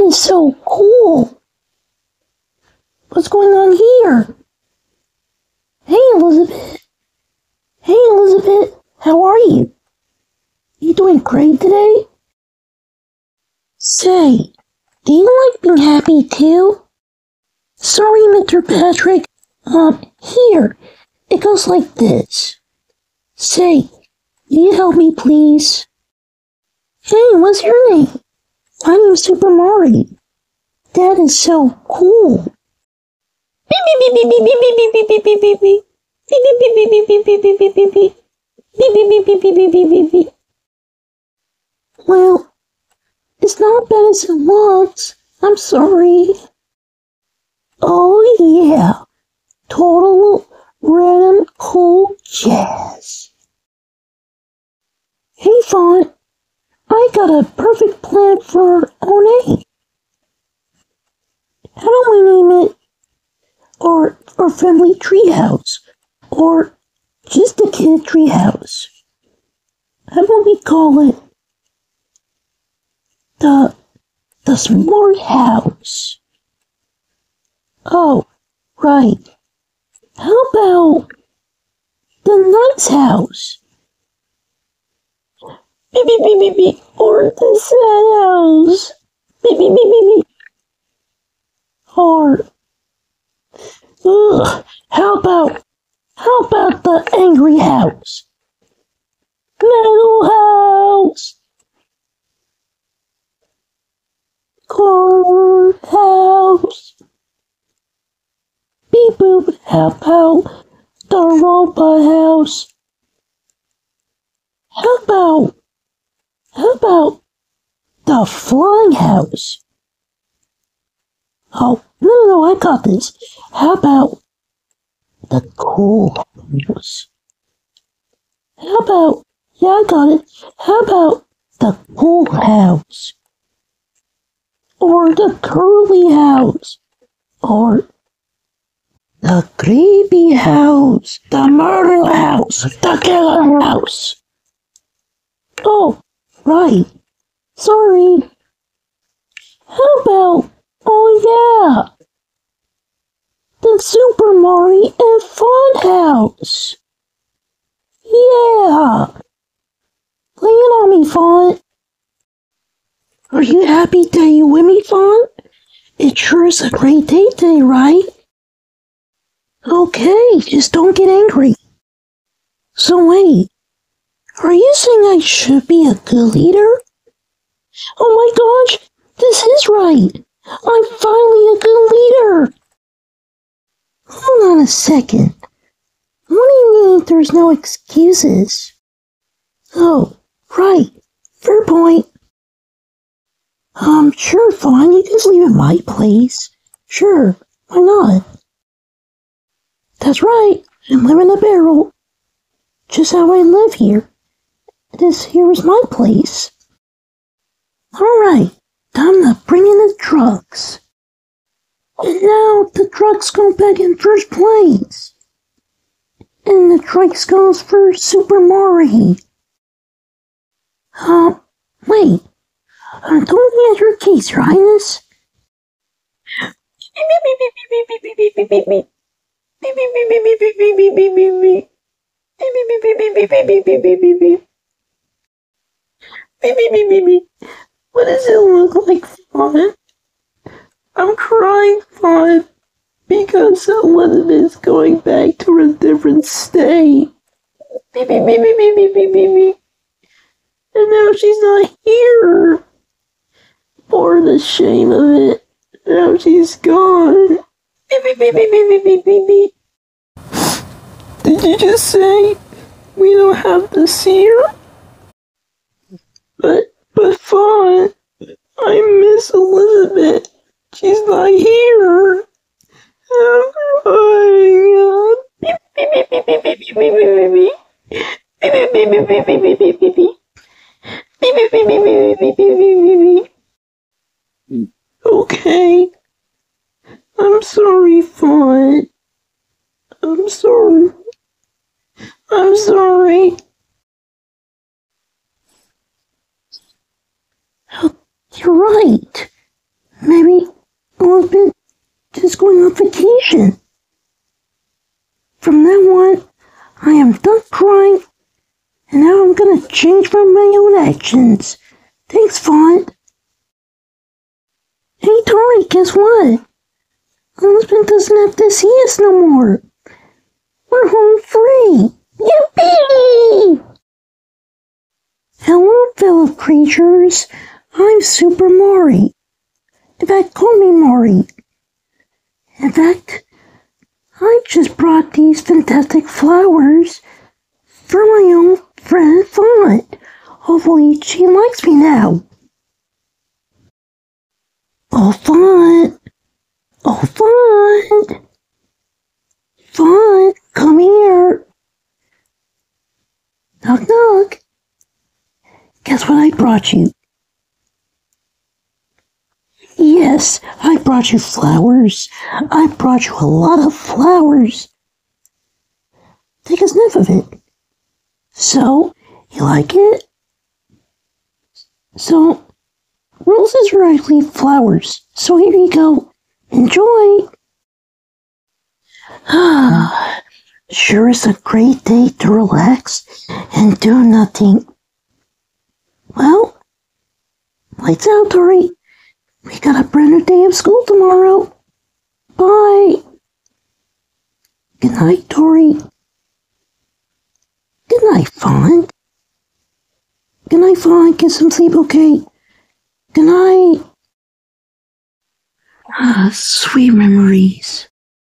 is so cool. What's going on here? Hey, Elizabeth. Hey, Elizabeth. How are you? You doing great today? Say, do you like being happy too? Sorry, Mr. Patrick. Here. It goes like this. Say, can you help me, please? Hey, what's your name? My name's Super Mario. That is so cool. Beep beep beep beep beep beep beep beep beep beep beep. Beep beep beep beep beep beep beep beep beep beep. Beep beep beep beep beep beep beep beep beep. Well, it's not as bad as it looks. I'm sorry. Oh yeah. Total random cool jazz. Hey Fawn, I got a perfect plan for our name. How do we name it? Or Friendly Treehouse? Or just a kid treehouse? How about we call it the Smart House? Oh, right. How about the Nice House? Beep beep beep beep beep. Or the Sad House? Beep beep beep beep beep. Or how about the Angry House? Metal House. Cold House. Beep boop. How about the Robot House? How about the Flying House? Oh, no, I got this. How about the Cool House? Yeah, I got it. How about the Cool House? Or the Curly House? Or the Creepy House? The Murder House? The Killer House? Oh, right. Sorry. How about, oh yeah, the Super Mario and Fun House? Yeah. Lay it on me, Fawn. Are you happy that you with me, Fawn? It sure is a great day today, right? Okay, just don't get angry. So wait, are you saying I should be a good leader? Oh my gosh, this is right. I'm finally a good leader. Hold on a second. What do you mean there's no excuses? Oh, right. Fair point. Sure, fine. You can just leave at my place. Sure, why not? That's right. I live in a barrel. Just how I live here. This here is my place. Alright, time to bring in the trucks. And now the trucks go back in first place. And the trucks goes for Super Mario. Wait. Don't answer your case, Your Highness. What does it look like, Fawn? I'm crying, Fawn, because Elizabeth's going back to a different state. And now she's not here. For the shame of it. Now she's gone. Did you just say we don't have to see her? But Fawn, I miss Elizabeth. She's not here. I'm crying. Okay. I'm sorry, Fawn. I'm sorry. Oh, you're right. going on vacation. From now on, I am done crying, and now I'm gonna change from my own actions. Thanks, Font. Hey, Tori, guess what? My husband doesn't have to see us no more. We're home free. Yippee! Hello, fellow creatures. I'm Super Maury. In fact, call me Maury. In fact, I just brought these fantastic flowers for my own friend Font. Hopefully she likes me now. Oh, Font! Oh, Font! Font, come here. Knock, knock. Guess what I brought you? Yes, I brought you flowers. I brought you a lot of flowers. Take a sniff of it. So, you like it? So, roses are actually flowers. So here you go. Enjoy. Ah, sure is a great day to relax and do nothing. Well, lights out, Tori. We got a brand new day of school tomorrow. Bye. Good night, Tori. Good night, Font. Good night, Font. Get some sleep, okay? Good night. Ah, sweet memories.